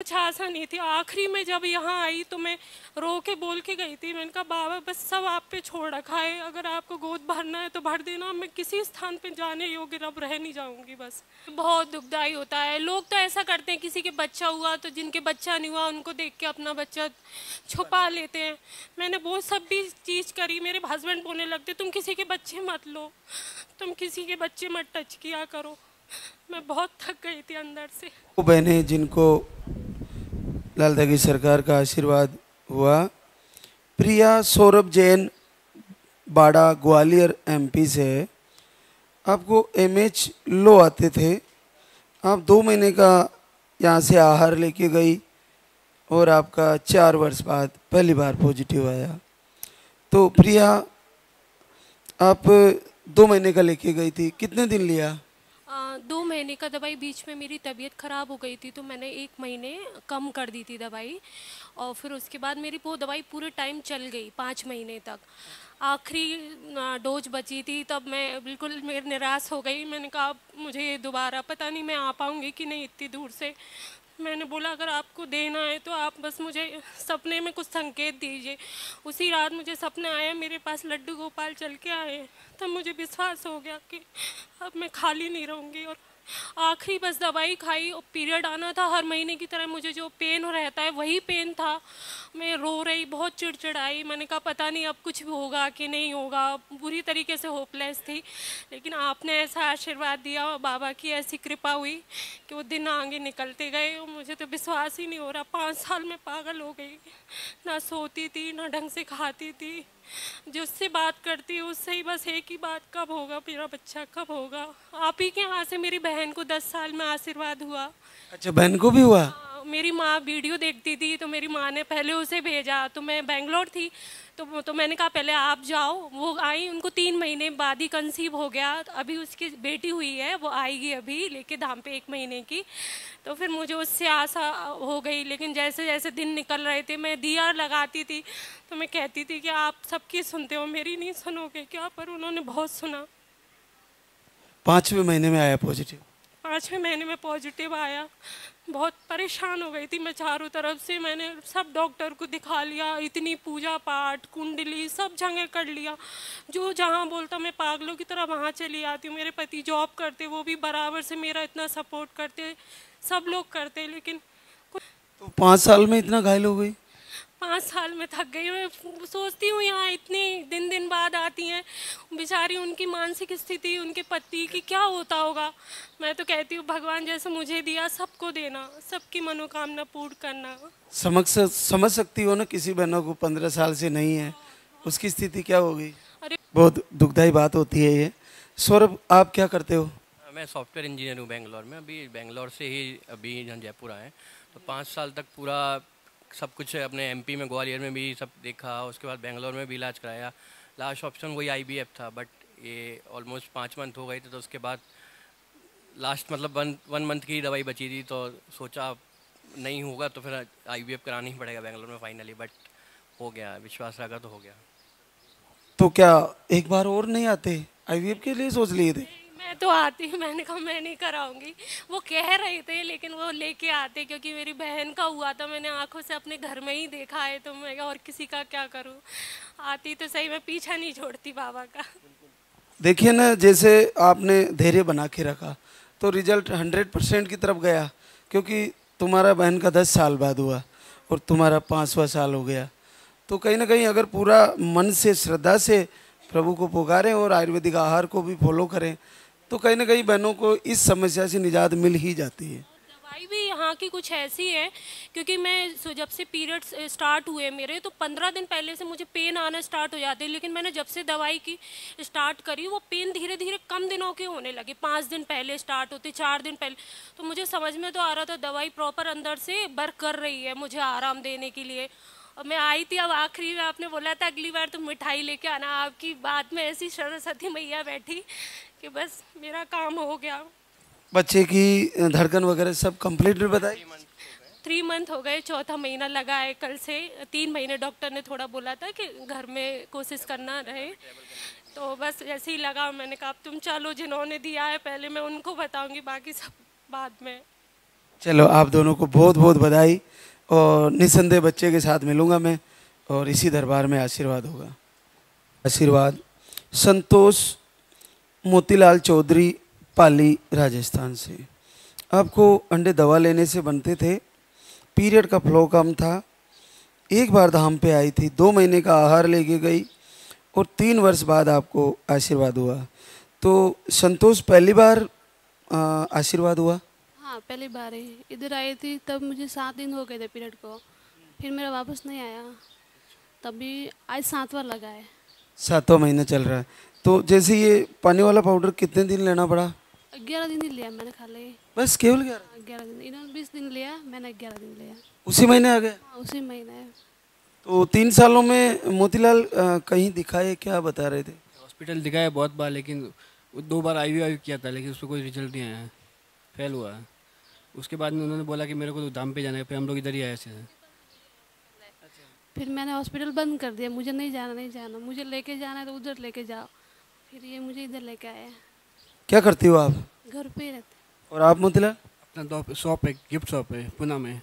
कुछ आशा नहीं थी। आखिरी में जब यहाँ आई तो मैं रो के बोल के गई थी, मैंने कहा बाबा बस सब आप पे छोड़ रखा है, अगर आपको गोद भरना है तो भर देना, मैं किसी स्थान पे जाने योग्य अब रह नहीं जाऊंगी। बस बहुत दुखदाई होता है। लोग तो ऐसा करते हैं, किसी के बच्चा हुआ तो जिनके बच्चा नहीं हुआ उनको देख के अपना बच्चा छुपा लेते हैं। मैंने वो सब भी चीज़ करी। मेरे हस्बैंड बोलने लगते तुम किसी के बच्चे मत लो, तुम किसी के बच्चे मत टच किया करो। मैं बहुत थक गई थी अंदर से। वो बहनें जिनको लाल दागी सरकार का आशीर्वाद हुआ, प्रिया सौरभ जैन बाड़ा ग्वालियर एमपी से है। आपको एमएच लो आते थे, आप 2 महीने का यहाँ से आहार लेके गई और आपका 4 वर्ष बाद पहली बार पॉजिटिव आया। तो प्रिया आप 2 महीने का लेके गई थी, कितने दिन लिया? 2 महीने का दवाई। बीच में मेरी तबीयत ख़राब हो गई थी तो मैंने 1 महीने कम कर दी थी दवाई, और फिर उसके बाद मेरी वो दवाई पूरे टाइम चल गई 5 महीने तक। आखिरी डोज बची थी तब मैं बिल्कुल मेरे निराश हो गई। मैंने कहा अब मुझे दोबारा पता नहीं मैं आ पाऊँगी कि नहीं इतनी दूर से। मैंने बोला अगर आपको देना है तो आप बस मुझे सपने में कुछ संकेत दीजिए। उसी रात मुझे सपना आया, मेरे पास लड्डू गोपाल चल के आए। तब मुझे विश्वास हो गया कि अब मैं खाली नहीं रहूँगी। और आखिरी बस दवाई खाई और पीरियड आना था हर महीने की तरह। मुझे जो पेन रहता है वही पेन था। मैं रो रही, बहुत चिड़चिड़ाई। मैंने कहा पता नहीं अब कुछ होगा कि नहीं होगा, बुरी तरीके से होपलेस थी। लेकिन आपने ऐसा आशीर्वाद दिया और बाबा की ऐसी कृपा हुई कि वो दिन आगे निकलते गए। और मुझे तो विश्वास ही नहीं हो रहा, 5 साल में पागल हो गई। ना सोती थी ना ढंग से खाती थी। जिससे बात करती हूँ उससे ही बस एक ही बात, कब होगा मेरा बच्चा, कब होगा। आप ही के यहाँ से मेरी बहन को 10 साल में आशीर्वाद हुआ। अच्छा, बहन को भी हुआ? मेरी माँ वीडियो देखती थी तो मेरी माँ ने पहले उसे भेजा। तो मैं बेंगलोर थी तो मैंने कहा पहले आप जाओ। वो आई, उनको 3 महीने बाद ही कंसीव हो गया। तो अभी उसकी बेटी हुई है, वो आएगी अभी लेके धाम पे 1 महीने की। तो फिर मुझे उससे आशा हो गई। लेकिन जैसे जैसे दिन निकल रहे थे मैं दिया लगाती थी तो मैं कहती थी कि आप सबकी सुनते हो, मेरी नहीं सुनोगे क्या? पर उन्होंने बहुत सुना। 5वें महीने में आया पॉजिटिव? 5वें महीने में पॉजिटिव आया। बहुत परेशान हो गई थी मैं चारों तरफ से। मैंने सब डॉक्टर को दिखा लिया, इतनी पूजा पाठ कुंडली सब जगह कर लिया। जो जहाँ बोलता मैं पागलों की तरह वहाँ चली आती हूँ। मेरे पति जॉब करते, वो भी बराबर से मेरा इतना सपोर्ट करते, सब लोग करते। लेकिन तो 5 साल में इतना घायल हो गई? 5 साल में थक गई। मैं सोचती हूँ यहाँ इतनी दिन दिन बाद आती हैं बेचारी, उनकी मानसिक स्थिति, उनके पति की क्या होता होगा। मैं तो कहती हूँ भगवान जैसे मुझे दिया सबको देना, सबकी मनोकामना पूर्ण करना। समझ सकती हो ना, किसी बहनों को 15 साल से नहीं है, उसकी स्थिति क्या होगी। अरे बहुत दुखदाई बात होती है ये। सौरभ, आप क्या करते हो? मैं सॉफ्टवेयर इंजीनियर हूँ बेंगलोर में। अभी बेंगलोर से ही अभी यहाँ जयपुर आए। तो 5 साल तक पूरा सब कुछ अपने एमपी में ग्वालियर में भी सब देखा, उसके बाद बेंगलोर में भी इलाज कराया। लास्ट ऑप्शन वही आईवीएफ था, बट ये ऑलमोस्ट 5 मंथ हो गए थे। तो उसके बाद लास्ट मतलब वन मंथ की दवाई बची थी, तो सोचा नहीं होगा तो फिर आईवीएफ कराना ही पड़ेगा बेंगलोर में फाइनली। बट हो गया, विश्वास रखा तो हो गया। तो क्या एक बार और नहीं आते? आईवीएफ के लिए सोच लिए थे? मैं तो आती, मैंने कहा मैं नहीं कराऊंगी। वो कह रहे थे लेकिन वो लेके आते, क्योंकि मेरी बहन का हुआ था, मैंने आंखों से अपने घर में ही देखा है। तो मैं और किसी का क्या करूं। आती तो सही, मैं पीछा नहीं छोड़ती बाबा का। देखिए ना, जैसे आपने धैर्य बना के रखा तो रिजल्ट 100% की तरफ गया। क्योंकि तुम्हारा बहन का 10 साल बाद हुआ और तुम्हारा 5वां साल हो गया। तो कहीं ना कहीं अगर पूरा मन से श्रद्धा से प्रभु को पुकारें और आयुर्वेदिक आहार को भी फॉलो करें तो कहीं ना कहीं बहनों को इस समस्या से निजात मिल ही जाती है। दवाई भी यहाँ की कुछ ऐसी है, क्योंकि मैं जब से पीरियड्स स्टार्ट हुए मेरे, तो 15 दिन पहले से मुझे पेन आना स्टार्ट हो जाते हैं। लेकिन मैंने जब से दवाई की स्टार्ट करी वो पेन धीरे धीरे कम दिनों के होने लगे। 5 दिन पहले स्टार्ट होते, 4 दिन पहले। तो मुझे समझ में तो आ रहा था दवाई प्रॉपर अंदर से वर्क कर रही है मुझे आराम देने के लिए। और मैं आई थी, अब आखिरी में आपने बोला था अगली बार तो मिठाई लेके आना। आपकी बात में ऐसी सरस्वती मैया बैठी कि बस मेरा काम हो गया। बच्चे की धड़कन वगैरह सब कंप्लीट बताई? 3 मंथ हो गए, 4था महीना लगा है कल से। 3 महीने डॉक्टर ने थोड़ा बोला था कि घर में कोशिश करना रहे। तो बस जैसे ही लगा मैंने कहा अब तुम चलो, जिन्होंने दिया है पहले मैं उनको बताऊंगी, बाकी सब बाद में। चलो आप दोनों को बहुत बहुत बधाई। और निस्संदेह बच्चे के साथ मिलूंगा मैं और इसी दरबार में आशीर्वाद होगा। आशीर्वाद संतोष मोतीलाल चौधरी, पाली राजस्थान से। आपको अंडे दवा लेने से बनते थे, पीरियड का फ्लो कम था, एक बार धाम पे आई थी, 2 महीने का आहार लेके गई और 3 वर्ष बाद आपको आशीर्वाद हुआ। तो संतोष पहली बार आशीर्वाद हुआ? हाँ, पहली बार ही इधर आई थी, तब मुझे 7 दिन हो गए थे पीरियड को, फिर मेरा वापस नहीं आया, तभी आज 7वां लगा है। 7वां महीना चल रहा है। तो जैसे ये पानी वाला पाउडर कितने दिन लेना पड़ा? 11 दिन ही लिया मैंने खाली। बस केवल 11? 11 दिन, इन्होंने 20 दिन लिया, मैंने 11 दिन लिया। उसी महीने आ गए? हाँ, उसी महीने। तो 3 सालों में मोतीलाल कहीं दिखाए, क्या बता रहे थे? हॉस्पिटल दिखाया बहुत बार, लेकिन 2 बार आईवी किया था, लेकिन उस पर कोई रिजल्ट नहीं आया, फेल हुआ है। उसके बाद में उन्होंने बोला कि मेरे को तो धाम पे जाना है, फिर हम लोग इधर ही आए थे। फिर मैंने हॉस्पिटल बंद कर दिया, मुझे नहीं जाना, मुझे लेके जाना है तो उधर लेके जाओ। फिर ये मुझे इधर लेके आया। क्या करती हो आप? घर पे ही रहते। और आप मोतीलाल? अपना शॉप है, गिफ्ट शॉप है पुणे में।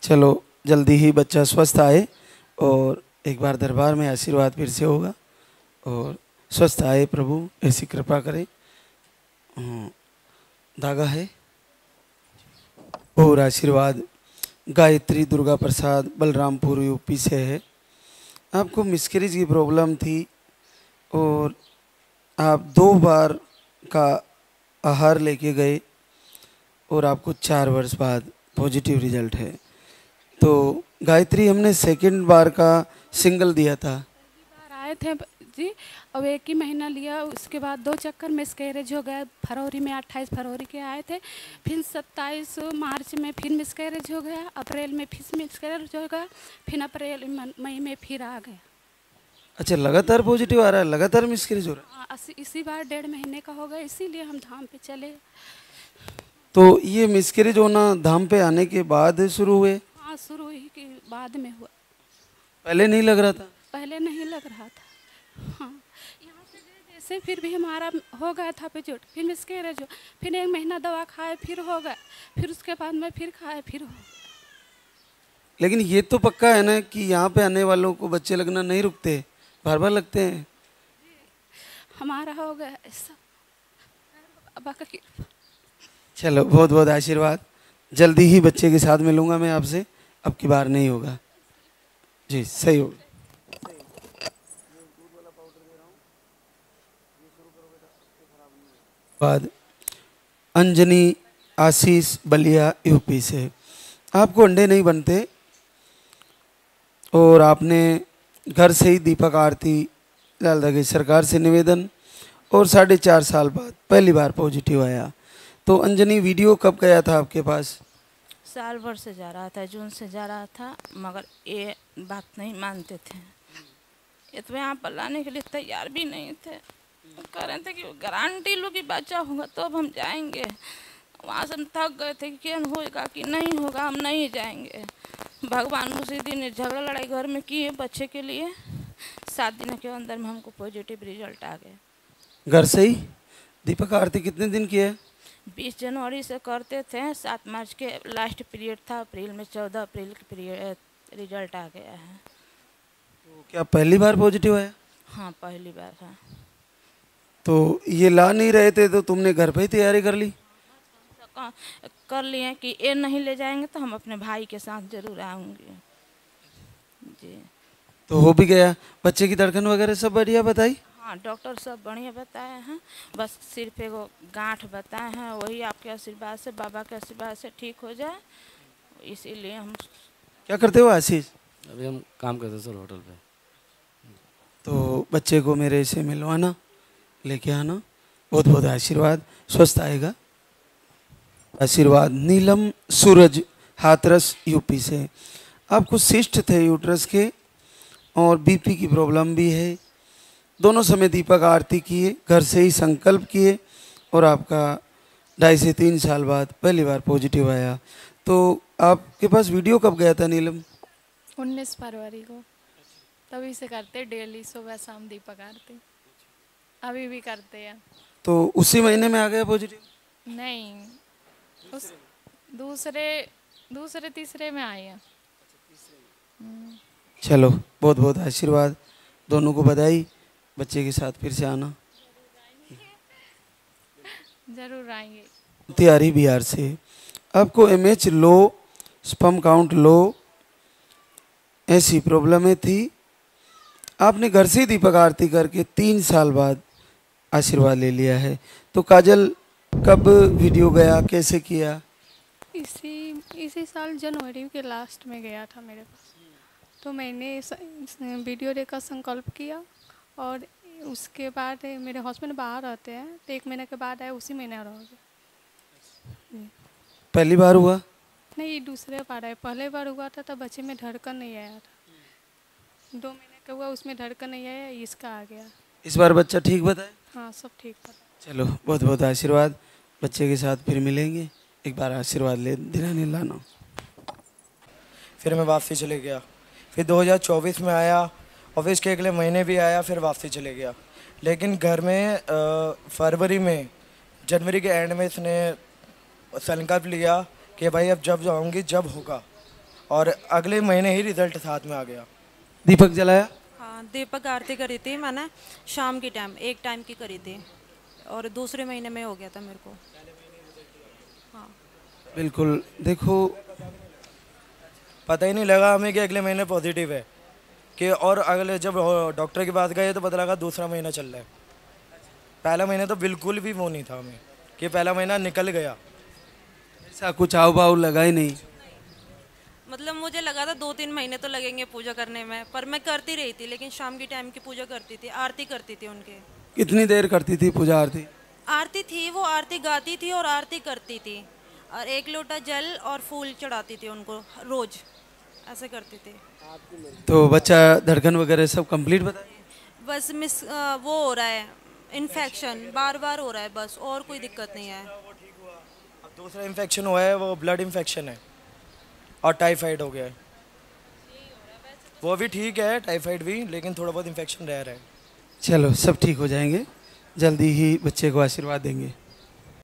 चलो जल्दी ही बच्चा स्वस्थ आए और एक बार दरबार में आशीर्वाद फिर से होगा और स्वस्थ आए, प्रभु ऐसी कृपा करें। धागा है और आशीर्वाद गायत्री दुर्गा प्रसाद, बलरामपुर यूपी से है। आपको मिसकैरेज की प्रॉब्लम थी और आप 2 बार का आहार लेके गए और आपको 4 वर्ष बाद पॉजिटिव रिजल्ट है। तो गायत्री हमने सेकंड बार का सिंगल दिया था। बार आए थे जी, अब 1 ही महीना लिया, उसके बाद 2 चक्कर मिसकैरेज हो गया। फरवरी में 28 फरवरी के आए थे, फिर 27 मार्च में फिर मिसकैरेज हो गया, अप्रैल में फिर मिसकैरेज हो गया, फिर अप्रैल मई में फिर आ गया। अच्छा, लगातार पॉजिटिव आ रहा है, लगातार मिसकैरेज हो रहा है? हाँ, इसी बार 1.5 महीने का हो गया, इसीलिए हम धाम पे चले। तो ये मिसकैरेज होना धाम पे आने के बाद शुरू हुए? हाँ, शुरू ही के बाद में हुआ, पहले नहीं लग रहा था? पहले नहीं लग रहा था। हाँ, यहाँ से गए जैसे, फिर भी हमारा हो गया था पेचोट, फिर मिसकैरेज हो, फिर 1 महीना दवा खाए, फिर हो गया, फिर उसके बाद में फिर खाए, फिर हो। लेकिन ये तो पक्का है ना कि यहाँ पे आने वालों को बच्चे लगना नहीं रुकते, बार बार लगते हैं? हमारा हो गया ऐसा, बाबा का कृपा। चलो बहुत बहुत आशीर्वाद। जल्दी ही बच्चे के साथ मिलूंगा मैं आपसे, अब की बार नहीं होगा जी, सही होगा। बाद अंजनी आशीष बलिया यूपी से। आपको अंडे नहीं बनते और आपने घर से ही दीपक आरती लाल की सरकार से निवेदन और 4.5 साल बाद पहली बार पॉजिटिव आया। तो अंजनी वीडियो कब गया था आपके पास? साल भर से जा रहा था, जून से जा रहा था, मगर ये बात नहीं मानते थे। ये तो यहाँ पर लाने के लिए तैयार भी नहीं थे, कह रहे थे कि गारंटी लो कि बच्चा होगा तो अब हम जाएंगे। वहाँ से हम थक गए थे कि क्या होगा कि नहीं होगा, हम नहीं जाएंगे। भगवान उसी दिन झगड़ा लड़ाई घर में किए बच्चे के लिए, 7 दिन के अंदर में हमको पॉजिटिव रिजल्ट आ गया। घर से ही? दीपक आरती कितने दिन की है? 20 जनवरी से करते थे, 7 मार्च के लास्ट पीरियड था, अप्रैल में 14 अप्रैल के पीरियड रिजल्ट आ गया है। तो क्या पहली बार पॉजिटिव आया? हाँ, पहली बार था। तो ये ला नहीं रहे थे तो तुमने घर पे ही तैयारी कर ली? कर लिए कि ये नहीं ले जाएंगे तो हम अपने भाई के साथ जरूर आऊँगी जी। तो हो भी गया? बच्चे की धड़कन वगैरह सब बढ़िया बताई? हाँ, डॉक्टर सब बढ़िया बताए हैं, बस सिर्फ एगो गांठ बताए हैं, वही आपके आशीर्वाद से, बाबा के आशीर्वाद से ठीक हो जाए, इसीलिए हम। क्या करते हो आशीष? अभी हम काम करते हैं सर होटल पे। तो बच्चे को मेरे से मिलवाना, लेके आना, बहुत बहुत आशीर्वाद, स्वस्थ आएगा। आशीर्वाद नीलम सूरज हाथरस यूपी से। आपको सिस्ट थे यूट्रस के और बीपी की प्रॉब्लम भी है। दोनों समय दीपक आरती किए, घर से ही संकल्प किए और आपका 2.5 से 3 साल बाद पहली बार पॉजिटिव आया। तो आपके पास वीडियो कब गया था नीलम? 19 फरवरी को। तभी से करते डेली सुबह शाम दीपक आरती, अभी भी करते हैं। तो उसी महीने में आ गया पॉजिटिव? नहीं, दूसरे दूसरे तीसरे में आई है। चलो, बहुत बहुत आशीर्वाद, दोनों को बधाई। बच्चे के साथ फिर से आना। जरूर आएंगे। तिहारी बिहार से। आपको एमएच लो, स्पर्म काउंट लो, ऐसी प्रॉब्लमें थी। आपने घर से ही दीपक आरती करके 3 साल बाद आशीर्वाद ले लिया है। तो काजल, कब वीडियो गया, कैसे किया? इसी साल जनवरी के लास्ट में गया था मेरे पास। तो मैंने वीडियो देखकर संकल्प किया और उसके बाद मेरे हस्बैंड बाहर रहते हैं, तो 1 महीने के बाद आए, उसी महीने रह गए। पहली बार हुआ? नहीं, दूसरे बार आए। पहले बार हुआ था तब बच्चे में धड़कन नहीं आया था। 2 महीने का हुआ, उसमें धड़कन नहीं आया, इसका आ गया। इस बार बच्चा ठीक बताए? हाँ, सब ठीक था। चलो, बहुत बहुत आशीर्वाद। बच्चे के साथ फिर मिलेंगे। एक बार आशीर्वाद ले दिलाने लाना। फिर मैं वापसी चले गया। फिर 2024 में आया और फिर इसके अगले महीने भी आया, फिर वापसी चले गया। लेकिन घर में फरवरी में, जनवरी के एंड में इसने संकल्प लिया कि भाई अब जब जाऊंगी जब होगा, और अगले महीने ही रिजल्ट साथ में आ गया। दीपक जलाया? हाँ, दीपक आरती करी थी मैंने शाम की टाइम, 1 टाइम की करी थी और दूसरे महीने में हो गया था मेरे को। हाँ बिल्कुल। देखो, पता ही नहीं लगा हमें कि अगले महीने पॉजिटिव है कि, और अगले जब डॉक्टर के पास गए तो पता लगा दूसरा महीना चल रहा है। पहला महीना तो बिल्कुल भी वो नहीं था हमें कि पहला महीना निकल गया। ऐसा कुछ आव भाव लगा ही नहीं? मतलब मुझे लगा था 2-3 महीने तो लगेंगे पूजा करने में, पर मैं करती रही थी। लेकिन शाम की टाइम की पूजा करती थी, आरती करती थी उनके। कितनी देर करती थी पूजा आरती? आरती थी, वो आरती गाती थी और आरती करती थी, और 1 लोटा जल और फूल चढ़ाती थी उनको रोज, ऐसे करती थी। तो बच्चा धड़कन वगैरह सब कंप्लीट बताए? बस वो हो रहा है, इन्फेक्शन बार बार हो रहा है बस, और कोई दिक्कत नहीं है। अब दूसरा इन्फेक्शन हुआ है, वो ब्लड इन्फेक्शन है और टाइफाइड हो गया है। वो भी ठीक है, टाइफाइड भी, लेकिन थोड़ा बहुत इन्फेक्शन रह रहा है। चलो, सब ठीक हो जाएंगे। जल्दी ही बच्चे को आशीर्वाद देंगे।